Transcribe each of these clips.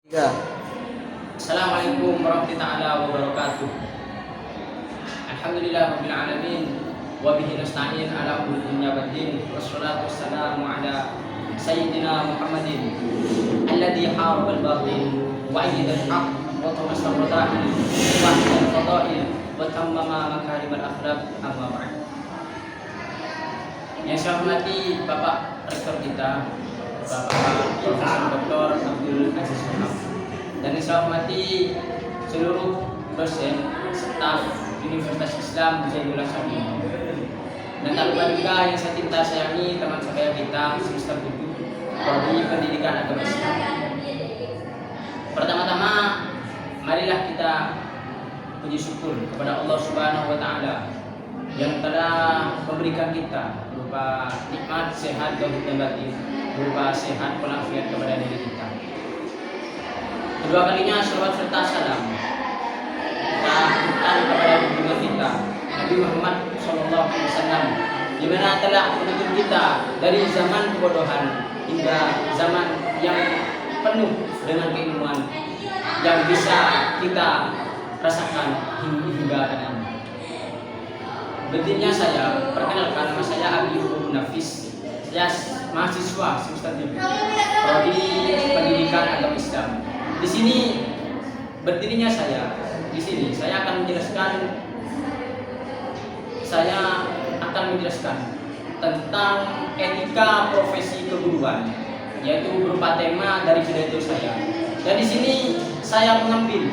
Ya, Assalamualaikum warahmatullahi wabarakatuh. Alhamdulillahirabbil alamin wa bihi nasta'in ala umuri dunya waddin wassalatu wassalamu ala sayyidina Muhammadin alladzi harabal batil wa ayyadal haqq wa tamassal rada'il wa ahdal fada'il wa tammama makarimal akhlaq amma ba'd. Yang saya hormati Bapak Rektor kita, Bapak Profesor Dr. Abdul Aziz Wahab, dan yang saya hormati seluruh dosen, staf Universitas Islam Zainul Abidin, dan tak lupa juga yang saya cinta sayangi teman saya kita semester 7 Prodi Pendidikan Agama Islam. Pertama-tama marilah kita puji syukur kepada Allah Subhanahu wa taala yang telah memberikan kita berupa nikmat sehat zahir dan batin, berupa sehat walafiat kepada diri kita. Kedua kalinya salawat serta salam kita aturkan kepada junjungan kita Nabi Muhammad SAW, di mana telah menuntun kita dari zaman kebodohan hingga zaman yang penuh dengan keilmuan yang bisa kita rasakan hingga hari ini. Bentiknya saya perkenalkan, nama saya Abi Nafis. Saya mahasiswa semester 7 Prodi Pendidikan Agama Islam. Di sini berdirinya saya. Di sini saya akan menjelaskan tentang etika profesi keguruan, yaitu berupa tema dari pidato saya. Dan di sini saya mengambil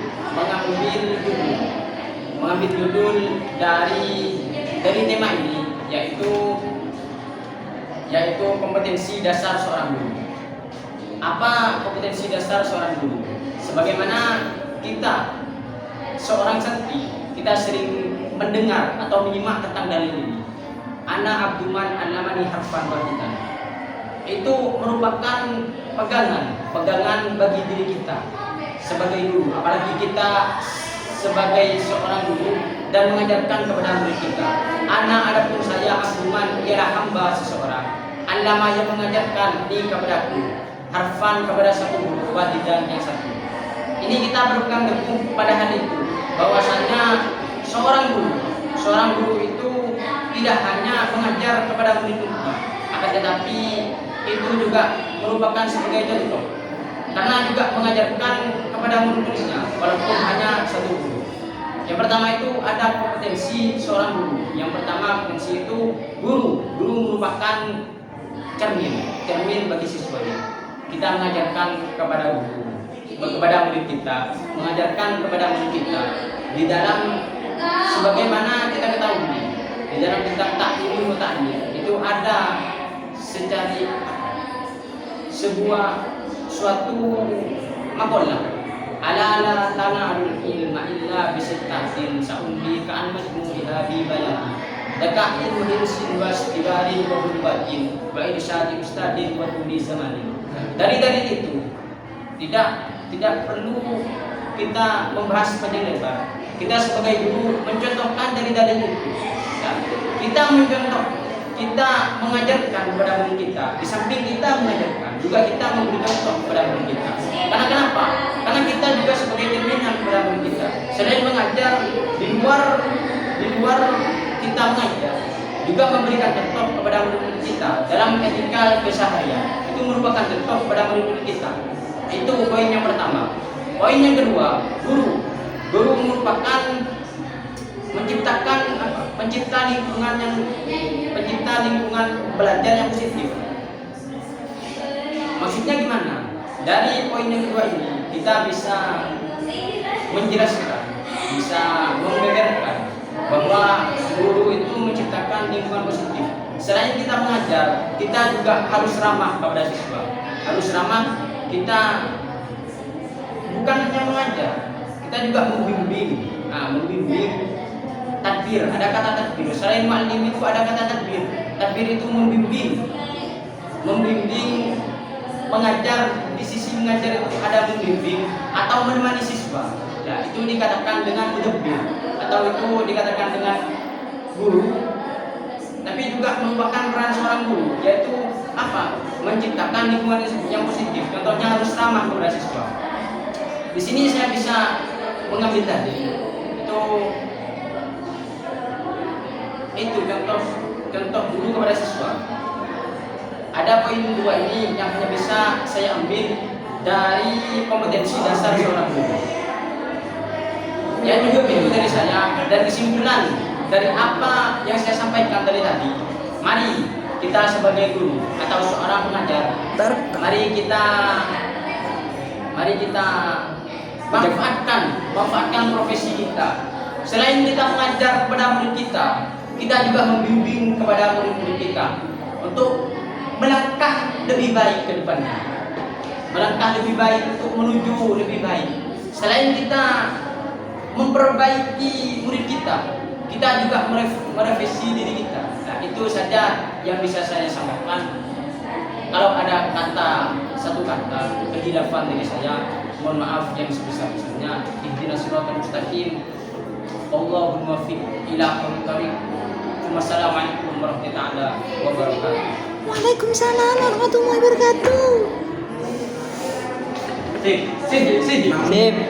judul dari tema ini, yaitu kompetensi dasar seorang guru. Apa kompetensi dasar seorang guru? Sebagaimana kita seorang santri, kita sering mendengar atau menyimak tentang dalil ini. Ana abduman alamani harfan wahidan. Itu merupakan pegangan bagi diri kita sebagai guru, apalagi kita sebagai seorang guru dan mengajarkan kepada murid kita. Ana adapun saya abduman ialah hamba seseorang. Alama yang mengajarkan ini kepadaku, harfan kepada satu guru, wahidan yang satu. Ini kita berpegang teguh pada hal itu, bahwasanya seorang guru itu tidak hanya mengajar kepada murid-muridnya, akan tetapi itu juga merupakan sebagai contoh, karena juga mengajarkan kepada murid-muridnya walaupun hanya satu guru. Yang pertama itu ada kompetensi seorang guru. Yang pertama kompetensi itu guru merupakan cermin bagi siswanya. Kita mengajarkan kepada murid kita, mengajarkan kepada murid kita di dalam sebagaimana kita ketahui di dalam kitab Ta'lim wa Ta'lim itu ada suatu maqalah ala tanarul ilma illa bisittatin sa'undi ka'an majmu'iha bi bayani dakain mudirsin wastibarin wa hurbatin wa irsyadi ustadin wa tuli zamanin. Dari itu tidak perlu kita membahas panjang lebar. Kita sebagai guru mencontohkan dari itu. Ya, kita mencontoh, kita mengajarkan kepada murid kita. Di samping kita mengajarkan, juga kita memberi contoh kepada murid kita. Karena kenapa? Karena kita juga sebagai cerminan kepada murid kita. Selain mengajar di luar kita mengajar, juga memberikan contoh kepada murid kita dalam etika keseharian. Itu merupakan contoh kepada murid kita. Itu poin yang pertama. Poin yang kedua, guru merupakan mencipta lingkungan belajar yang positif. Maksudnya gimana? Dari poin yang kedua ini kita bisa menjelaskan, bisa membeberkan bahwa guru itu menciptakan lingkungan positif. Selain kita mengajar, kita juga harus ramah kepada siswa. Harus ramah, kita bukan hanya mengajar, kita juga membimbing. Membimbing, tadbir, ada kata tadbir. Selain mu'allim itu ada kata tadbir. Tadbir itu membimbing, mengajar. Di sisi mengajar itu ada membimbing atau menemani siswa. Ya, itu dikatakan dengan mudabbir atau itu dikatakan dengan guru. Tapi juga merupakan peran seorang guru, yaitu apa? Menciptakan lingkungan yang positif. Contohnya harus ramah kepada siswa. Di sini saya bisa mengambil tadi itu contoh dulu kepada siswa. Ada poin 2 ini yang hanya bisa saya ambil dari kompetensi dasar seorang guru. Ya cukup itu dari saya, dan kesimpulan dari apa yang saya sampaikan dari tadi. Mari kita sebagai guru atau seorang pengajar, mari kita manfaatkan profesi kita. Selain kita mengajar kepada murid kita, kita juga membimbing kepada murid-murid kita untuk melangkah lebih baik ke depannya, melangkah lebih baik untuk menuju lebih baik. Selain kita memperbaiki murid kita, kita juga merevisi diri kita. Nah, itu saja yang bisa saya sampaikan. Kalau ada satu kata kehilafan dari saya, mohon maaf yang sebesar-besarnya. Ihdinas siratal mustaqim. Allahumma muwaffiq ila aqwamit thariq. Wassalamualaikum warahmatullahi wabarakatuh. Waalaikumsalam warahmatullahi wabarakatuh. Sip.